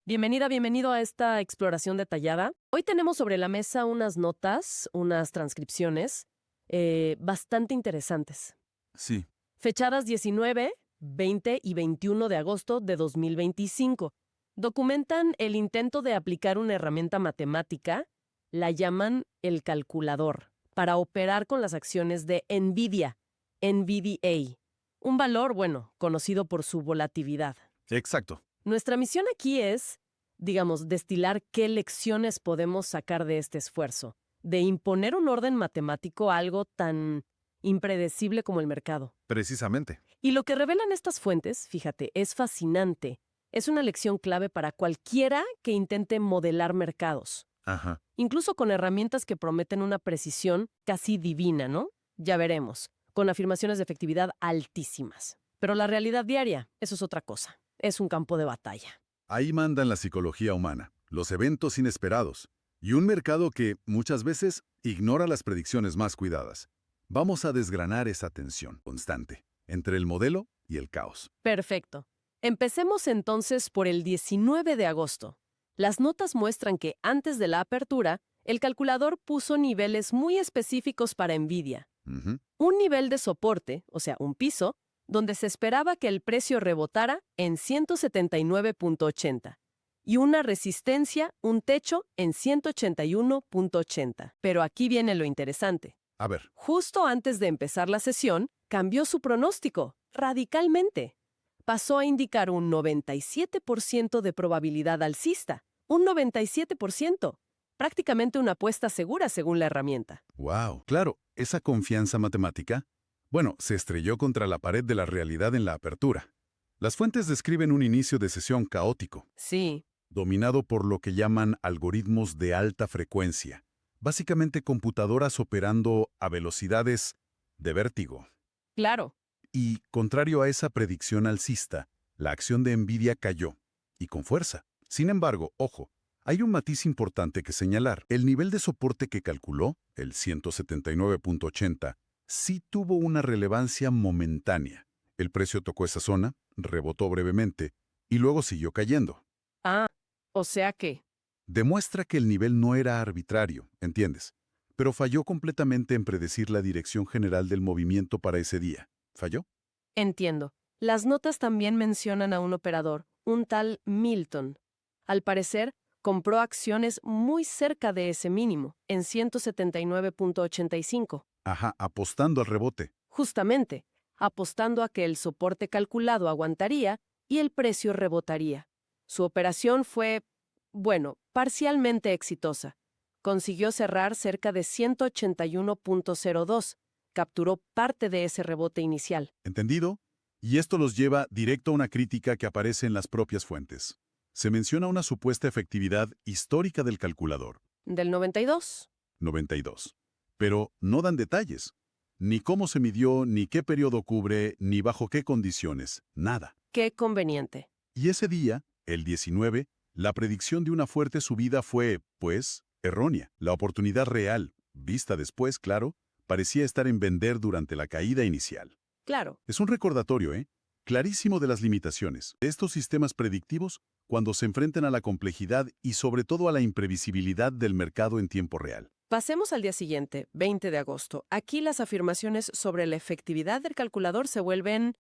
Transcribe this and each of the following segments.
Bienvenido a esta exploración detallada. Hoy tenemos sobre la mesa unas notas, unas transcripciones bastante interesantes. Sí, Fechadas 19, 20 y 21 de agosto de 2025. Documentan el intento de aplicar una herramienta matemática, la llaman el calculador, para operar con las acciones de NVIDIA, NVDA. Un valor, conocido por su volatilidad. exacto. Nuestra misión aquí es, destilar qué lecciones podemos sacar de este esfuerzo, de imponer un orden matemático a algo tan impredecible como el mercado. Precisamente. Y lo que revelan estas fuentes, fíjate, es fascinante. Es una lección clave para cualquiera que intente modelar mercados, Ajá. incluso con herramientas que prometen una precisión casi divina, ¿no? Ya veremos, con afirmaciones de efectividad altísimas. Pero la realidad diaria, eso es otra cosa. Es un campo de batalla. Ahí mandan la psicología humana, los eventos inesperados y un mercado que, muchas veces, ignora las predicciones más cuidadas. Vamos a desgranar esa tensión constante entre el modelo y el caos. Perfecto. Empecemos entonces por el 19 de agosto. Las notas muestran que antes de la apertura, el calculador puso niveles muy específicos para NVIDIA. Ujú. Un nivel de soporte, o sea, un piso, donde se esperaba que el precio rebotara en 179.80 y una resistencia, un techo en 181.80. Pero aquí viene lo interesante. A ver, Justo antes de empezar la sesión, cambió su pronóstico radicalmente. Pasó a indicar un 97% de probabilidad alcista. Un 97%. Prácticamente una apuesta segura según la herramienta. wow. Claro, esa confianza matemática, se estrelló contra la pared de la realidad en la apertura. Las fuentes describen un inicio de sesión caótico, Sí, dominado por lo que llaman algoritmos de alta frecuencia, básicamente computadoras operando a velocidades de vértigo. claro. Y, contrario a esa predicción alcista, la acción de NVIDIA cayó, y con fuerza. Sin embargo, ojo, hay un matiz importante que señalar. El nivel de soporte que calculó, el 179.80, sí tuvo una relevancia momentánea. El precio tocó esa zona, rebotó brevemente, y luego siguió cayendo. Ah, o sea que, Demuestra que el nivel no era arbitrario, ¿entiendes? Pero falló completamente en predecir la dirección general del movimiento para ese día. ¿Falló? entiendo. Las notas también mencionan a un operador, un tal Milton. Al parecer, compró acciones muy cerca de ese mínimo, en 179.85. Ajá, apostando al rebote. Justamente, apostando a que el soporte calculado aguantaría y el precio rebotaría. Su operación fue, parcialmente exitosa. Consiguió cerrar cerca de 181.02. Capturó parte de ese rebote inicial. ¿Entendido? Y esto los lleva directo a una crítica que aparece en las propias fuentes. Se menciona una supuesta efectividad histórica del calculador, Del 92. 92. Pero no dan detalles. Ni cómo se midió, ni qué periodo cubre, ni bajo qué condiciones. Nada. Qué conveniente. Y ese día, el 19, la predicción de una fuerte subida fue, pues, errónea. La oportunidad real, vista después, claro, parecía estar en vender durante la caída inicial. Claro. Es un recordatorio, clarísimo de las limitaciones de estos sistemas predictivos cuando se enfrentan a la complejidad y sobre todo a la imprevisibilidad del mercado en tiempo real. Pasemos al día siguiente, 20 de agosto. Aquí las afirmaciones sobre la efectividad del calculador se vuelven,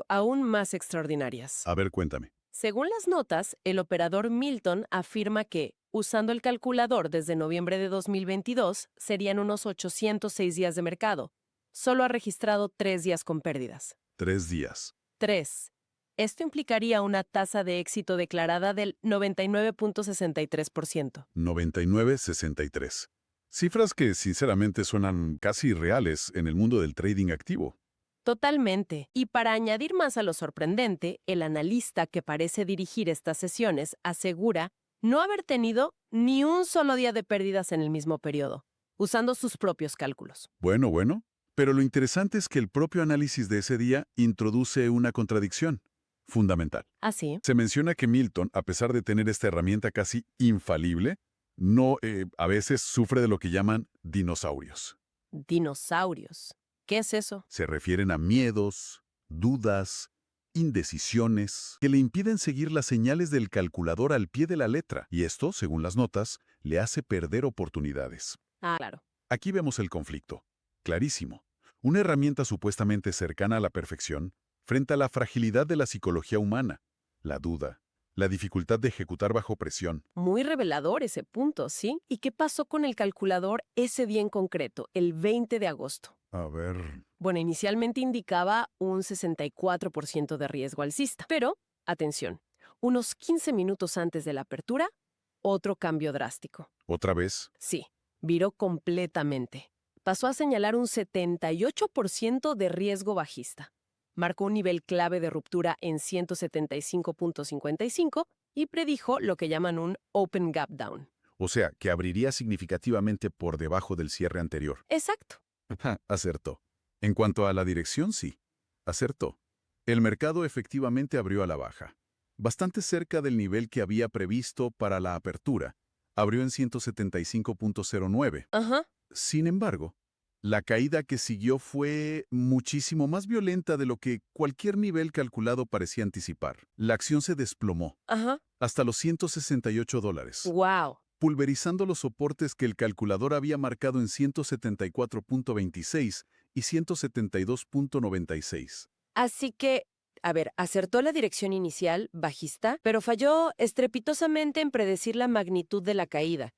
aún más extraordinarias. A ver, cuéntame. Según las notas, el operador Milton afirma que, usando el calculador desde noviembre de 2022, serían unos 806 días de mercado. Solo ha registrado 3 días con pérdidas. 3 días. 3. Esto implicaría una tasa de éxito declarada del 99.63%. 99,63. Cifras que sinceramente suenan casi irreales en el mundo del trading activo. Totalmente. Y para añadir más a lo sorprendente, el analista que parece dirigir estas sesiones asegura no haber tenido ni un solo día de pérdidas en el mismo periodo, usando sus propios cálculos. Bueno, pero lo interesante es que el propio análisis de ese día introduce una contradicción fundamental. Así, Se menciona que Milton, a pesar de tener esta herramienta casi infalible, no a veces sufre de lo que llaman dinosaurios. dinosaurios. ¿Qué es eso? Se refieren a miedos, dudas, indecisiones, que le impiden seguir las señales del calculador al pie de la letra, y esto, según las notas, le hace perder oportunidades. Ah, claro. Aquí vemos el conflicto. Clarísimo. Una herramienta supuestamente cercana a la perfección frente a la fragilidad de la psicología humana, la duda, la dificultad de ejecutar bajo presión. Muy revelador ese punto, ¿sí? ¿Y qué pasó con el calculador ese día en concreto, el 20 de agosto? A ver... Bueno, inicialmente indicaba un 64% de riesgo alcista, pero, atención, unos 15 minutos antes de la apertura, otro cambio drástico. ¿Otra vez? Sí, viró completamente. Pasó a señalar un 78% de riesgo bajista. Marcó un nivel clave de ruptura en 175.55 y predijo lo que llaman un Open Gap Down. O sea, que abriría significativamente por debajo del cierre anterior. Exacto. Acertó. En cuanto a la dirección, sí. Acertó. El mercado efectivamente abrió a la baja. Bastante cerca del nivel que había previsto para la apertura. Abrió en 175.09. Ajá. Sin embargo, la caída que siguió fue muchísimo más violenta de lo que cualquier nivel calculado parecía anticipar. La acción se desplomó Ajá. hasta los $168, Wow. pulverizando los soportes que el calculador había marcado en 174.26 y 172.96. Así que, a ver, acertó la dirección inicial, bajista, pero falló estrepitosamente en predecir la magnitud de la caída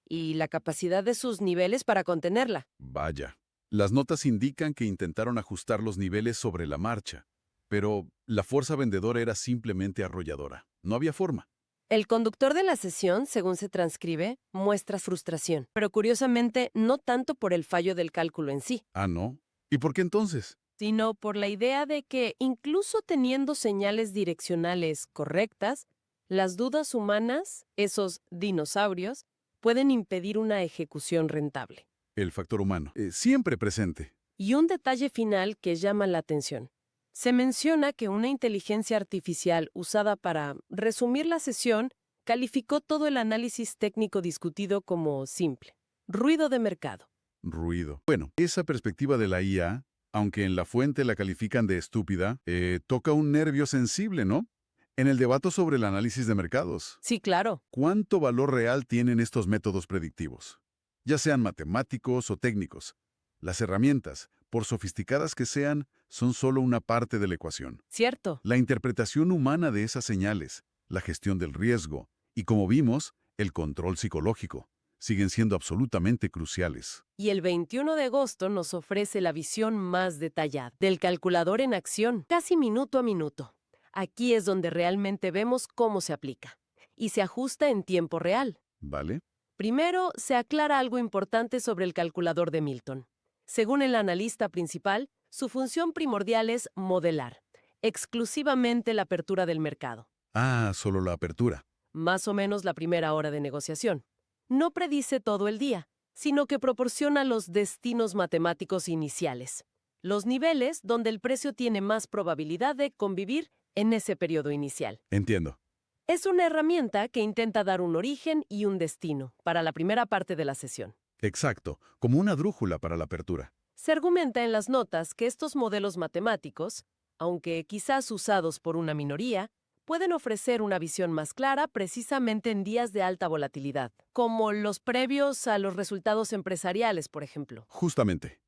y la capacidad de sus niveles para contenerla. Vaya. Las notas indican que intentaron ajustar los niveles sobre la marcha, pero la fuerza vendedora era simplemente arrolladora. No había forma. El conductor de la sesión, según se transcribe, muestra frustración, pero curiosamente no tanto por el fallo del cálculo en sí, Ah, ¿no? ¿Y por qué entonces? sino por la idea de que, incluso teniendo señales direccionales correctas, las dudas humanas, esos dinosaurios, pueden impedir una ejecución rentable. El factor humano. Siempre presente. Y un detalle final que llama la atención. Se menciona que una inteligencia artificial usada para resumir la sesión calificó todo el análisis técnico discutido como simple. Ruido de mercado. Ruido. Bueno, esa perspectiva de la IA, aunque en la fuente la califican de estúpida, toca un nervio sensible, ¿no? En el debate sobre el análisis de mercados. Sí, claro. ¿Cuánto valor real tienen estos métodos predictivos? Ya sean matemáticos o técnicos. Las herramientas, por sofisticadas que sean, son solo una parte de la ecuación. Cierto. La interpretación humana de esas señales, la gestión del riesgo y, como vimos, el control psicológico, siguen siendo absolutamente cruciales. Y el 21 de agosto nos ofrece la visión más detallada del calculador en acción, casi minuto a minuto. Aquí es donde realmente vemos cómo se aplica. Y se ajusta en tiempo real. ¿Vale? Primero, se aclara algo importante sobre el calculador de Milton. Según el analista principal, su función primordial es modelar, exclusivamente la apertura del mercado, Ah, solo la apertura. más o menos la primera hora de negociación. No predice todo el día, sino que proporciona los destinos matemáticos iniciales, los niveles donde el precio tiene más probabilidad de convivir en ese periodo inicial. Entiendo. Es una herramienta que intenta dar un origen y un destino para la primera parte de la sesión. Exacto, como una drújula para la apertura. Se argumenta en las notas que estos modelos matemáticos, aunque quizás usados por una minoría, pueden ofrecer una visión más clara precisamente en días de alta volatilidad, como los previos a los resultados empresariales, por ejemplo. Justamente.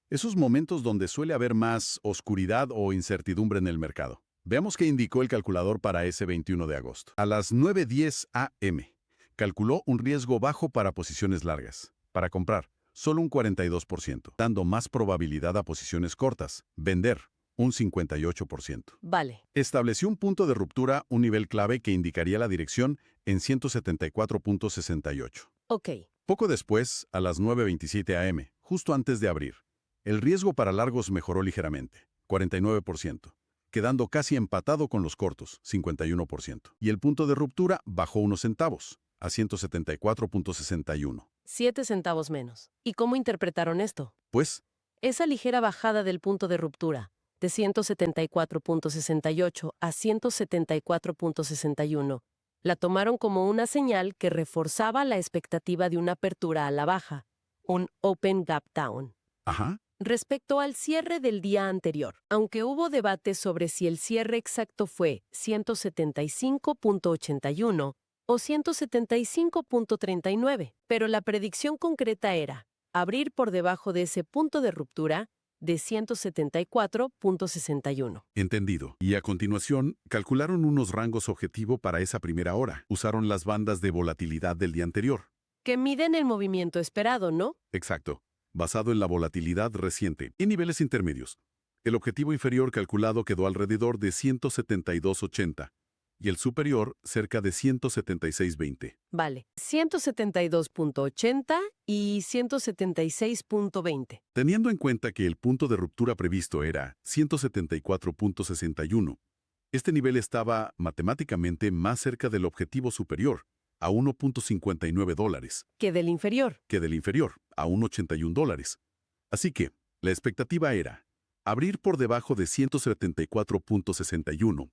Esos momentos donde suele haber más oscuridad o incertidumbre en el mercado. Veamos qué indicó el calculador para ese 21 de agosto. A las 9:10 a.m., calculó un riesgo bajo para posiciones largas. Para comprar, solo un 42%, dando más probabilidad a posiciones cortas. Vender, un 58%. Vale. Estableció un punto de ruptura, un nivel clave que indicaría la dirección en 174.68. Ok. Poco después, a las 9:27 a.m., justo antes de abrir, el riesgo para largos mejoró ligeramente, 49%, quedando casi empatado con los cortos, 51%. Y el punto de ruptura bajó unos centavos, a 174.61. 7 centavos menos. ¿Y cómo interpretaron esto? Pues, Esa ligera bajada del punto de ruptura, de 174.68 a 174.61, la tomaron como una señal que reforzaba la expectativa de una apertura a la baja, un Open Gap Down. ajá, respecto al cierre del día anterior, aunque hubo debate sobre si el cierre exacto fue 175.81 o 175.39, pero la predicción concreta era abrir por debajo de ese punto de ruptura de 174.61. Entendido. Y a continuación, calcularon unos rangos objetivo para esa primera hora. Usaron las bandas de volatilidad del día anterior. Que miden el movimiento esperado, ¿no? Exacto. Basado en la volatilidad reciente. Y niveles intermedios. El objetivo inferior calculado quedó alrededor de 172.80 y el superior cerca de 176.20. Vale, 172.80 y 176.20. Teniendo en cuenta que el punto de ruptura previsto era 174.61, este nivel estaba matemáticamente más cerca del objetivo superior, a $1.59, Que del inferior. que del inferior, a $1.81. Así que, la expectativa era abrir por debajo de 174.61,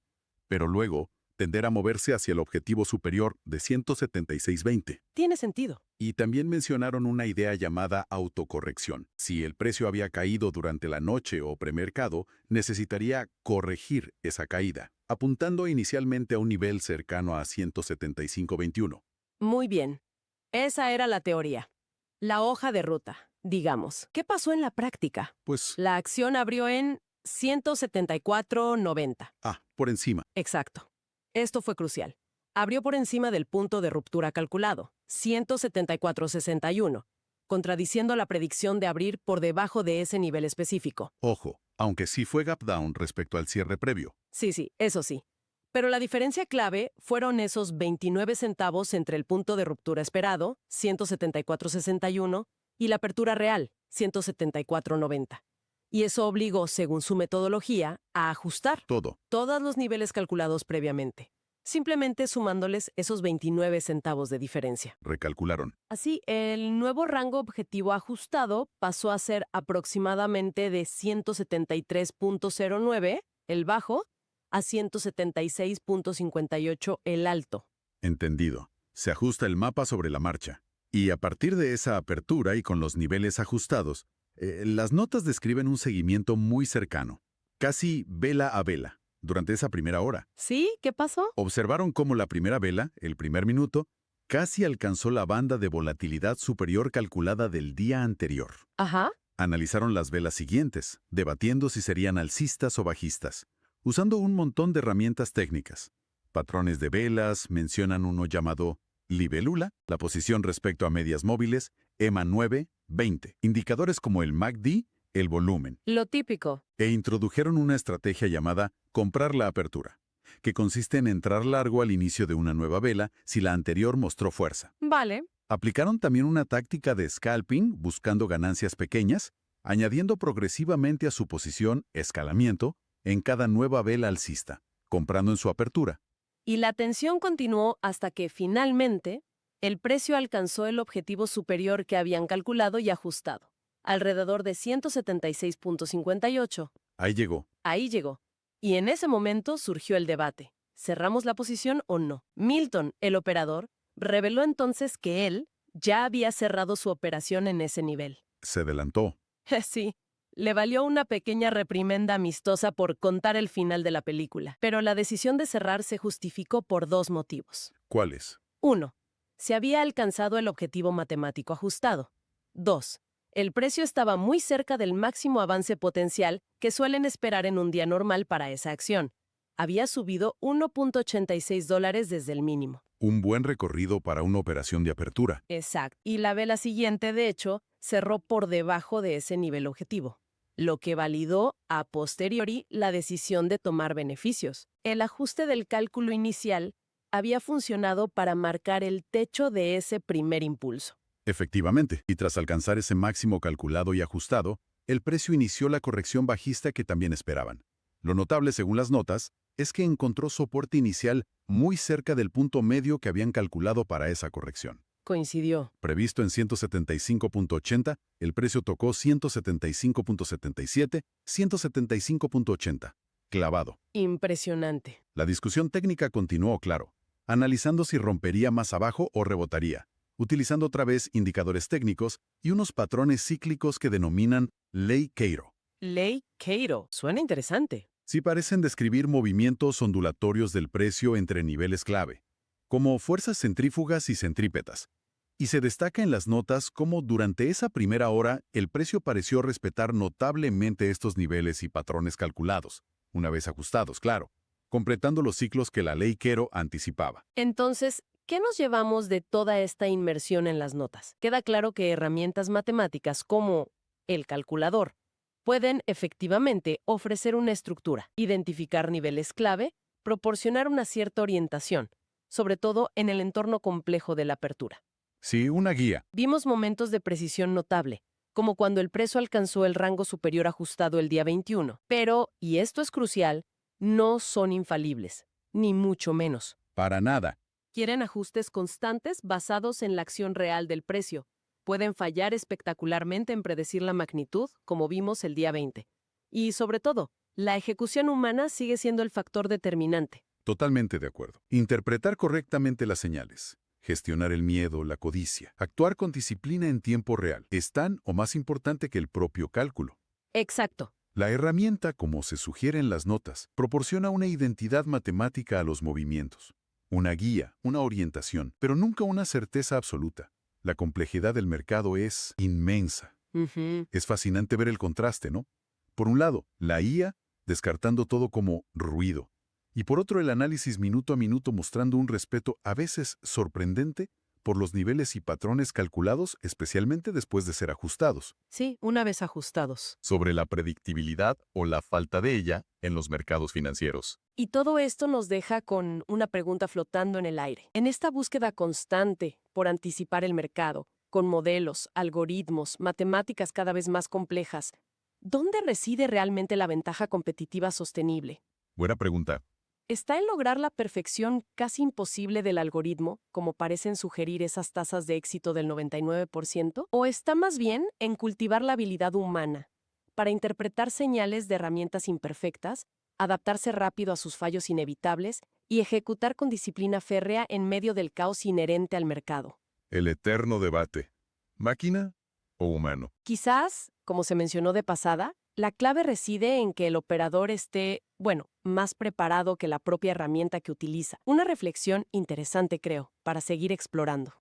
pero luego tender a moverse hacia el objetivo superior de 176.20. Tiene sentido. Y también mencionaron una idea llamada autocorrección. Si el precio había caído durante la noche o premercado, necesitaría corregir esa caída, apuntando inicialmente a un nivel cercano a 175.21. Muy bien. Esa era la teoría. La hoja de ruta, digamos. ¿Qué pasó en la práctica? Pues, La acción abrió en 174.90. por encima. Exacto. Esto fue crucial. Abrió por encima del punto de ruptura calculado, 174.61, contradiciendo la predicción de abrir por debajo de ese nivel específico. Ojo, aunque sí fue gap down respecto al cierre previo. Sí, eso sí. Pero la diferencia clave fueron esos 29 centavos entre el punto de ruptura esperado, 174.61, y la apertura real, 174.90. Y eso obligó, según su metodología, a ajustar Todo. todos los niveles calculados previamente, simplemente sumándoles esos 29 centavos de diferencia. Recalcularon. Así, el nuevo rango objetivo ajustado pasó a ser aproximadamente de 173.09, el bajo, a 176.58, el alto. Entendido. Se ajusta el mapa sobre la marcha. Y a partir de esa apertura y con los niveles ajustados, las notas describen un seguimiento muy cercano, casi vela a vela, durante esa primera hora. ¿Sí? ¿Qué pasó? Observaron cómo la primera vela, el primer minuto, casi alcanzó la banda de volatilidad superior calculada del día anterior. Ajá. Analizaron las velas siguientes, debatiendo si serían alcistas o bajistas, usando un montón de herramientas técnicas. Patrones de velas, mencionan uno llamado libélula, la posición respecto a medias móviles, EMA 9, 20, indicadores como el MACD, el volumen, Lo típico. e introdujeron una estrategia llamada comprar la apertura, que consiste en entrar largo al inicio de una nueva vela si la anterior mostró fuerza. Vale. Aplicaron también una táctica de scalping buscando ganancias pequeñas, añadiendo progresivamente a su posición escalamiento en cada nueva vela alcista, comprando en su apertura. Y la tensión continuó hasta que, finalmente, el precio alcanzó el objetivo superior que habían calculado y ajustado, alrededor de 176.58. Ahí llegó. Ahí llegó. Y en ese momento surgió el debate. ¿Cerramos la posición o no? Milton, el operador, reveló entonces que él ya había cerrado su operación en ese nivel. Se adelantó. Sí. Le valió una pequeña reprimenda amistosa por contar el final de la película, pero la decisión de cerrar se justificó por dos motivos. ¿Cuáles? 1. Se había alcanzado el objetivo matemático ajustado. 2. El precio estaba muy cerca del máximo avance potencial que suelen esperar en un día normal para esa acción. Había subido $1.86 desde el mínimo. Un buen recorrido para una operación de apertura. Exacto. Y la vela siguiente, de hecho, cerró por debajo de ese nivel objetivo, lo que validó a posteriori la decisión de tomar beneficios. El ajuste del cálculo inicial había funcionado para marcar el techo de ese primer impulso. Efectivamente, y tras alcanzar ese máximo calculado y ajustado, el precio inició la corrección bajista que también esperaban. Lo notable, según las notas, es que encontró soporte inicial muy cerca del punto medio que habían calculado para esa corrección. Coincidió. Previsto en 175.80, el precio tocó 175.77, 175.80. Clavado. Impresionante. La discusión técnica continuó, claro, analizando si rompería más abajo o rebotaría, utilizando otra vez indicadores técnicos y unos patrones cíclicos que denominan Ley Cairo. Ley Cairo. Suena interesante. Sí parecen describir movimientos ondulatorios del precio entre niveles clave, como fuerzas centrífugas y centrípetas. Y se destaca en las notas cómo durante esa primera hora el precio pareció respetar notablemente estos niveles y patrones calculados, una vez ajustados, claro, completando los ciclos que la ley Quero anticipaba. Entonces, ¿qué nos llevamos de toda esta inmersión en las notas? Queda claro que herramientas matemáticas como el calculador pueden efectivamente ofrecer una estructura, identificar niveles clave, proporcionar una cierta orientación, sobre todo en el entorno complejo de la apertura. Sí, una guía. Vimos momentos de precisión notable, como cuando el precio alcanzó el rango superior ajustado el día 21. Pero, y esto es crucial, no son infalibles, ni mucho menos. Para nada. Quieren ajustes constantes basados en la acción real del precio. Pueden fallar espectacularmente en predecir la magnitud, como vimos el día 20. Y, sobre todo, la ejecución humana sigue siendo el factor determinante. Totalmente de acuerdo. Interpretar correctamente las señales, gestionar el miedo, la codicia, actuar con disciplina en tiempo real, es tan o más importante que el propio cálculo. Exacto. La herramienta, como se sugiere en las notas, proporciona una identidad matemática a los movimientos, una guía, una orientación, pero nunca una certeza absoluta. La complejidad del mercado es inmensa. Es fascinante ver el contraste, ¿no? Por un lado, la IA descartando todo como ruido, y por otro el análisis minuto a minuto mostrando un respeto a veces sorprendente por los niveles y patrones calculados, especialmente después de ser ajustados. Sí, una vez ajustados. Sobre la predictibilidad o la falta de ella en los mercados financieros. Y todo esto nos deja con una pregunta flotando en el aire. En esta búsqueda constante por anticipar el mercado, con modelos, algoritmos, matemáticas cada vez más complejas, ¿dónde reside realmente la ventaja competitiva sostenible? Buena pregunta. ¿Está en lograr la perfección casi imposible del algoritmo, como parecen sugerir esas tasas de éxito del 99%? ¿O está más bien en cultivar la habilidad humana para interpretar señales de herramientas imperfectas, adaptarse rápido a sus fallos inevitables y ejecutar con disciplina férrea en medio del caos inherente al mercado? El eterno debate. ¿Máquina o humano? Quizás, como se mencionó de pasada, la clave reside en que el operador esté, más preparado que la propia herramienta que utiliza. Una reflexión interesante, creo, para seguir explorando.